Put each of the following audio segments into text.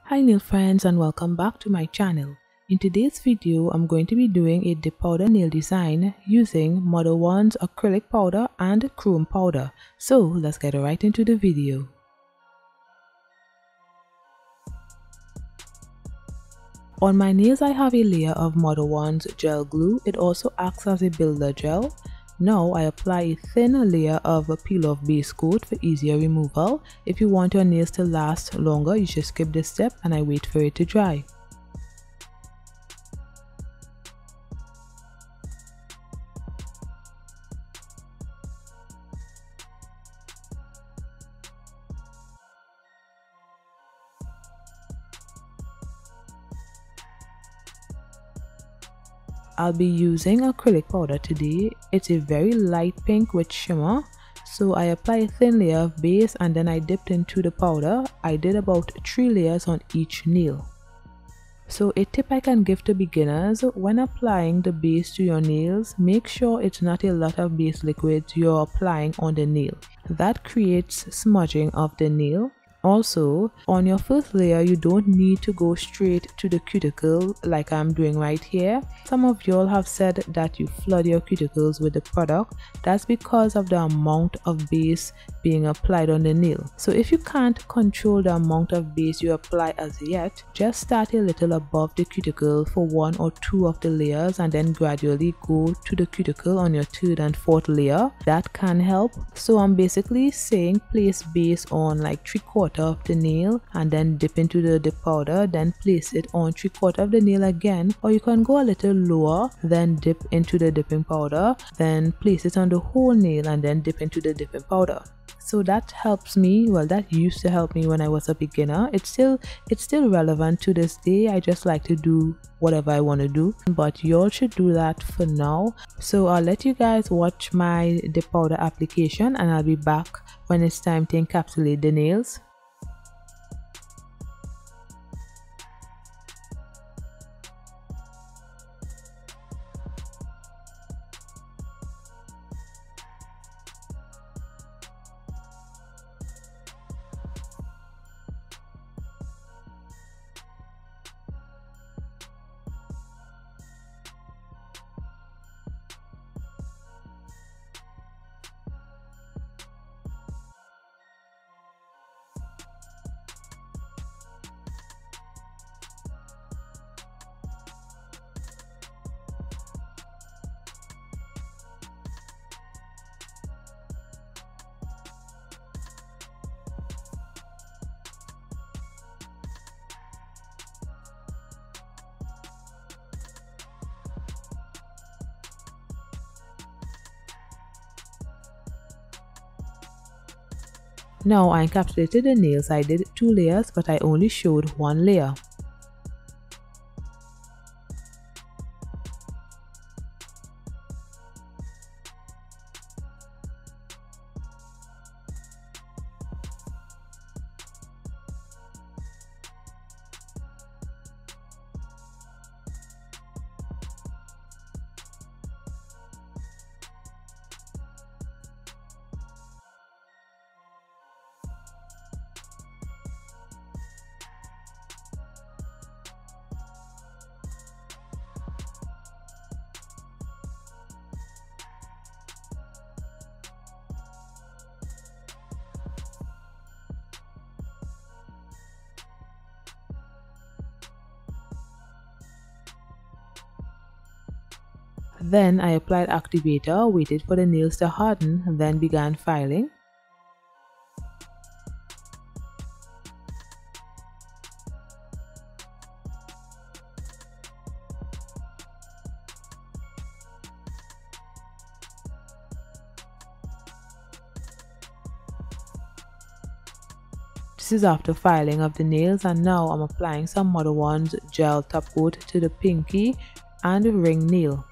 Hi nail friends and welcome back to my channel. In today's video, I'm going to be doing a dip powder nail design using Modelones Acrylic powder and chrome powder. So let's get right into the video. On my nails I have a layer of Modelones gel glue. It also acts as a builder gel. Now I apply a thin layer of a peel-off base coat for easier removal. If you want your nails to last longer, you should skip this step and I wait for it to dry. I'll be using acrylic powder today. It's a very light pink with shimmer. So I apply a thin layer of base and then I dipped into the powder. I did about 3 layers on each nail. So a tip I can give to beginners: when applying the base to your nails, make sure it's not a lot of base liquid you're applying on the nail. That creates smudging of the nail. Also, on your first layer, you don't need to go straight to the cuticle like I'm doing right here. Some of y'all have said that you flood your cuticles with the product. That's because of the amount of base being applied on the nail. So if you can't control the amount of base you apply as yet, just start a little above the cuticle for 1 or 2 of the layers and then gradually go to the cuticle on your 3rd and 4th layer. That can help. So I'm basically saying place base on like 3/4 of the nail and then dip into the dip powder, then place it on 3/4 of the nail again, or you can go a little lower, then dip into the dipping powder, then place it on the whole nail and then dip into the dipping powder. So that helps me. Well, that used to help me when I was a beginner. It's still relevant to this day. I just like to do whatever I want to do, but y'all should do that for now. So I'll let you guys watch my dip powder application and I'll be back when it's time to encapsulate the nails. Now I encapsulated the nails. I did 2 layers, but I only showed 1 layer. Then I applied activator, waited for the nails to harden, then began filing. This is after filing of the nails, and now I'm applying some Modelones gel top coat to the pinky and ring nail.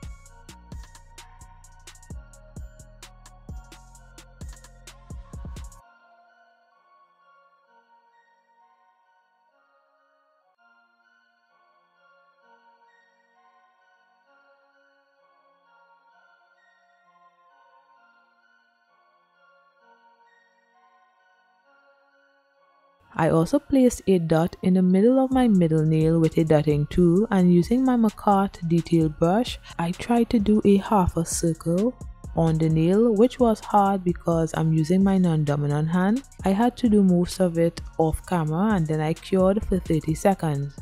I also placed a dot in the middle of my middle nail with a dotting tool, and using my Macart detail brush, I tried to do a half a circle on the nail, which was hard because I'm using my non-dominant hand. I had to do most of it off camera, and then I cured for 30 seconds.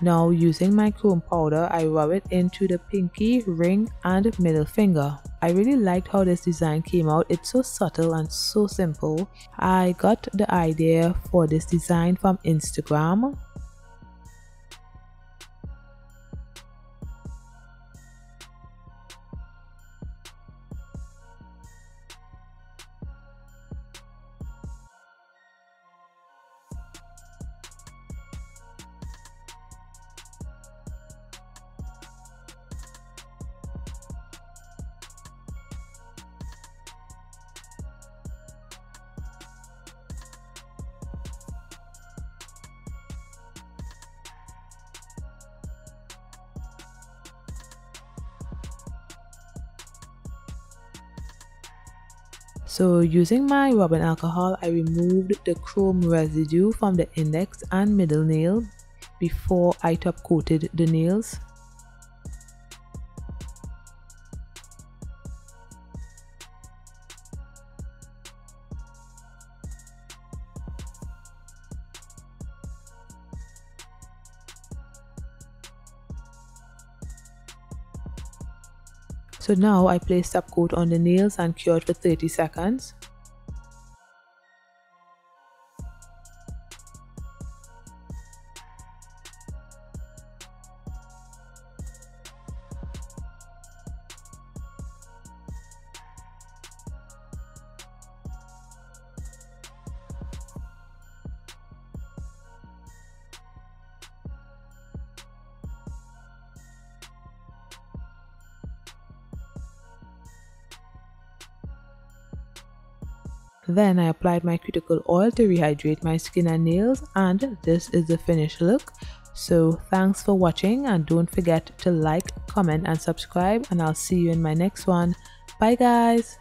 Now using my chrome powder, I rub it into the pinky, ring and middle finger. I really liked how this design came out. It's so subtle and so simple. I got the idea for this design from Instagram. So using my rubbing alcohol, I removed the chrome residue from the index and middle nail before I top coated the nails. So now I placed top coat on the nails and cured for 30 seconds. Then I applied my cuticle oil to rehydrate my skin and nails, and this is the finished look. So thanks for watching, and don't forget to like, comment and subscribe, and I'll see you in my next one. Bye guys.